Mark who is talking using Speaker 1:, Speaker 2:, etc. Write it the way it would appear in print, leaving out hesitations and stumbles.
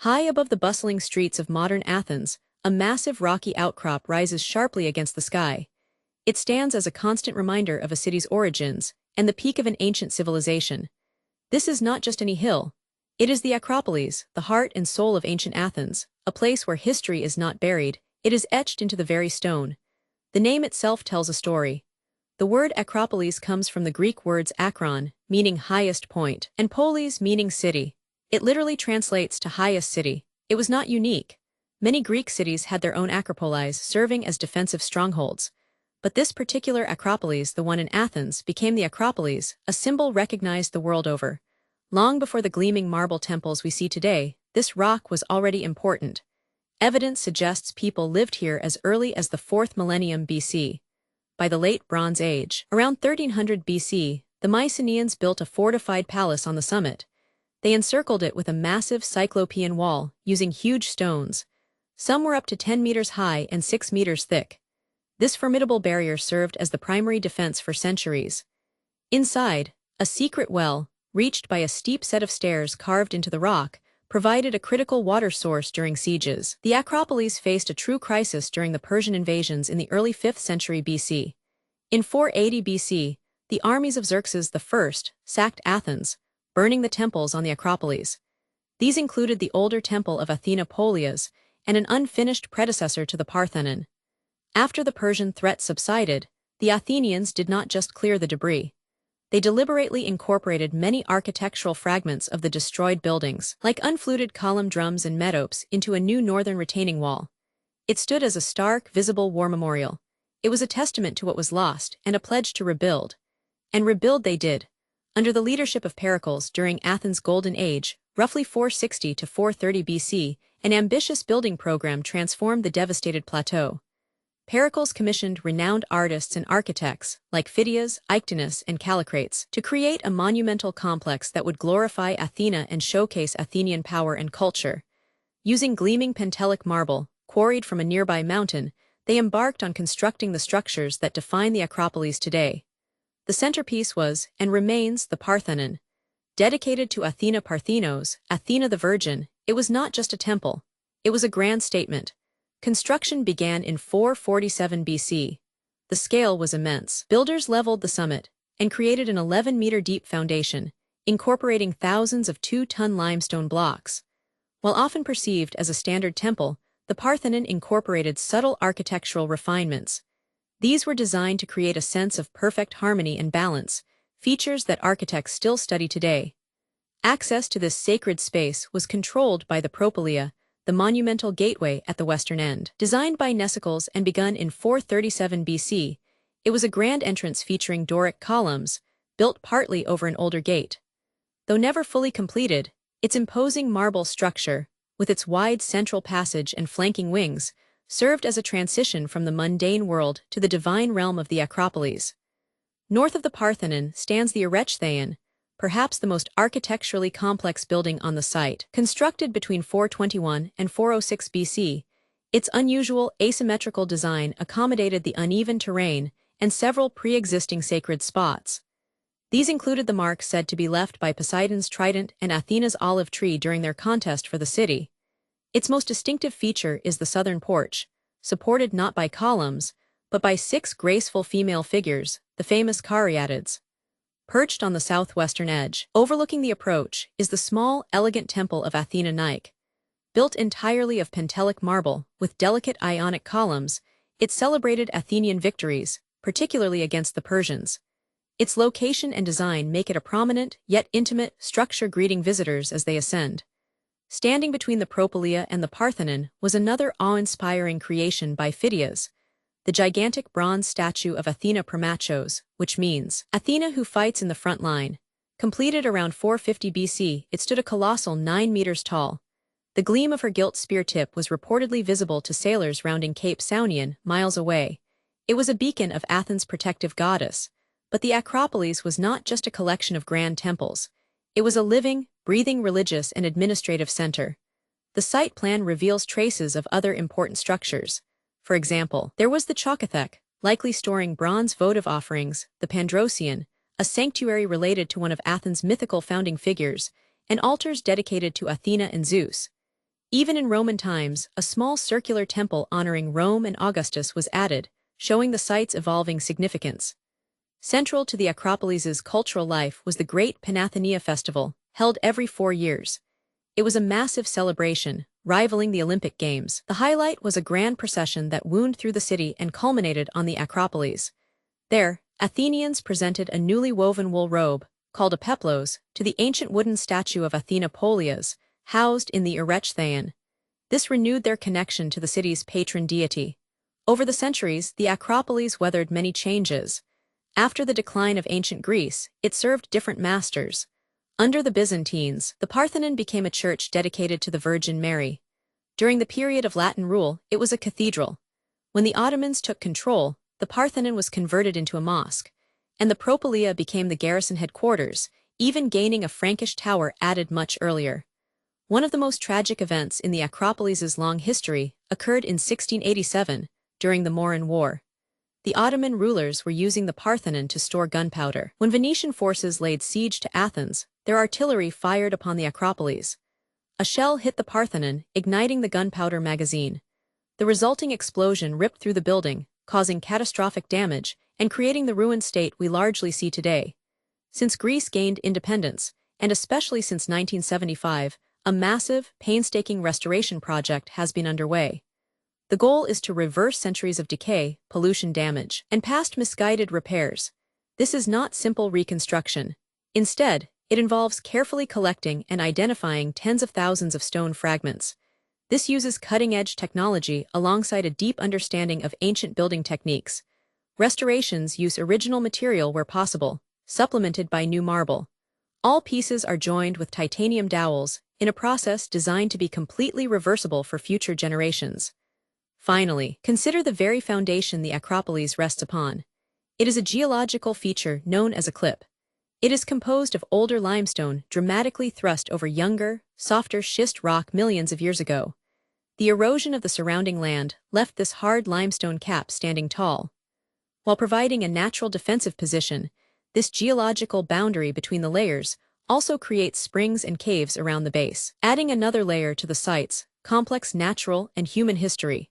Speaker 1: High above the bustling streets of modern Athens, a massive rocky outcrop rises sharply against the sky. It stands as a constant reminder of a city's origins and the peak of an ancient civilization. This is not just any hill. It is the Acropolis, the heart and soul of ancient Athens, a place where history is not buried, it is etched into the very stone. The name itself tells a story. The word Acropolis comes from the Greek words akron, meaning highest point, and polis, meaning city. It literally translates to highest city. It was not unique. Many Greek cities had their own acropolis serving as defensive strongholds. But this particular Acropolis, the one in Athens, became the Acropolis, a symbol recognized the world over. Long before the gleaming marble temples we see today, this rock was already important. Evidence suggests people lived here as early as the 4th millennium BC. By the late Bronze Age, around 1300 BC, the Mycenaeans built a fortified palace on the summit. They encircled it with a massive cyclopean wall, using huge stones. Some were up to 10 meters high and 6 meters thick. This formidable barrier served as the primary defense for centuries. Inside, a secret well, reached by a steep set of stairs carved into the rock, provided a critical water source during sieges. The Acropolis faced a true crisis during the Persian invasions in the early 5th century BC. In 480 BC, the armies of Xerxes I sacked Athens, burning the temples on the Acropolis. These included the older temple of Athena Polias and an unfinished predecessor to the Parthenon. After the Persian threat subsided, the Athenians did not just clear the debris. They deliberately incorporated many architectural fragments of the destroyed buildings, like unfluted column drums and metopes, into a new northern retaining wall. It stood as a stark, visible war memorial. It was a testament to what was lost and a pledge to rebuild. And rebuild they did. Under the leadership of Pericles during Athens' Golden Age, roughly 460 to 430 BC, an ambitious building program transformed the devastated plateau. Pericles commissioned renowned artists and architects, like Phidias, Ictinus, and Callicrates, to create a monumental complex that would glorify Athena and showcase Athenian power and culture. Using gleaming Pentelic marble, quarried from a nearby mountain, they embarked on constructing the structures that define the Acropolis today. The centerpiece was, and remains, the Parthenon. Dedicated to Athena Parthenos, Athena the Virgin, it was not just a temple. It was a grand statement. Construction began in 447 BC. The scale was immense. Builders leveled the summit and created an 11-meter-deep foundation, incorporating thousands of 2-ton limestone blocks. While often perceived as a standard temple, the Parthenon incorporated subtle architectural refinements. These were designed to create a sense of perfect harmony and balance, features that architects still study today. Access to this sacred space was controlled by the Propylaea, the monumental gateway at the western end. Designed by Nesicles and begun in 437 BC, it was a grand entrance featuring Doric columns, built partly over an older gate. Though never fully completed, its imposing marble structure, with its wide central passage and flanking wings, served as a transition from the mundane world to the divine realm of the Acropolis. North of the Parthenon stands the Erechtheion, perhaps the most architecturally complex building on the site. Constructed between 421 and 406 BC, its unusual asymmetrical design accommodated the uneven terrain and several pre-existing sacred spots. These included the marks said to be left by Poseidon's trident and Athena's olive tree during their contest for the city. Its most distinctive feature is the southern porch, supported not by columns, but by 6 graceful female figures, the famous caryatids. Perched on the southwestern edge, overlooking the approach, is the small, elegant temple of Athena Nike. Built entirely of Pentelic marble, with delicate Ionic columns, it celebrated Athenian victories, particularly against the Persians. Its location and design make it a prominent, yet intimate, structure greeting visitors as they ascend. Standing between the Propylaea and the Parthenon was another awe-inspiring creation by Phidias, the gigantic bronze statue of Athena Primachos, which means Athena who fights in the front line. Completed around 450 BC, it stood a colossal 9 meters tall. The gleam of her gilt spear tip was reportedly visible to sailors rounding Cape Saunion, miles away. It was a beacon of Athens' protective goddess. But the Acropolis was not just a collection of grand temples. It was a living, breathing religious and administrative center. The site plan reveals traces of other important structures. For example, there was the Chocathek, likely storing bronze votive offerings, the Pandrosian, a sanctuary related to one of Athens' mythical founding figures, and altars dedicated to Athena and Zeus. Even in Roman times, a small circular temple honoring Rome and Augustus was added, showing the site's evolving significance. Central to the Acropolis's cultural life was the Great Panathenea Festival, held every 4 years. It was a massive celebration, rivaling the Olympic Games. The highlight was a grand procession that wound through the city and culminated on the Acropolis. There, Athenians presented a newly woven wool robe, called a peplos, to the ancient wooden statue of Athena Polias, housed in the Erechtheion. This renewed their connection to the city's patron deity. Over the centuries, the Acropolis weathered many changes. After the decline of ancient Greece, it served different masters. Under the Byzantines, the Parthenon became a church dedicated to the Virgin Mary. During the period of Latin rule, it was a cathedral. When the Ottomans took control, the Parthenon was converted into a mosque, and the Propylaea became the garrison headquarters, even gaining a Frankish tower added much earlier. One of the most tragic events in the Acropolis's long history occurred in 1687, during the Morin War. The Ottoman rulers were using the Parthenon to store gunpowder. When Venetian forces laid siege to Athens, their artillery fired upon the Acropolis. A shell hit the Parthenon, igniting the gunpowder magazine. The resulting explosion ripped through the building, causing catastrophic damage and creating the ruined state we largely see today. Since Greece gained independence, and especially since 1975, a massive, painstaking restoration project has been underway. The goal is to reverse centuries of decay, pollution damage, and past misguided repairs. This is not simple reconstruction. Instead, it involves carefully collecting and identifying tens of thousands of stone fragments. This uses cutting-edge technology alongside a deep understanding of ancient building techniques. Restorations use original material where possible, supplemented by new marble. All pieces are joined with titanium dowels, in a process designed to be completely reversible for future generations. Finally, consider the very foundation the Acropolis rests upon. It is a geological feature known as a clip. It is composed of older limestone dramatically thrust over younger, softer schist rock millions of years ago. The erosion of the surrounding land left this hard limestone cap standing tall. While providing a natural defensive position, this geological boundary between the layers also creates springs and caves around the base, adding another layer to the site's complex natural and human history.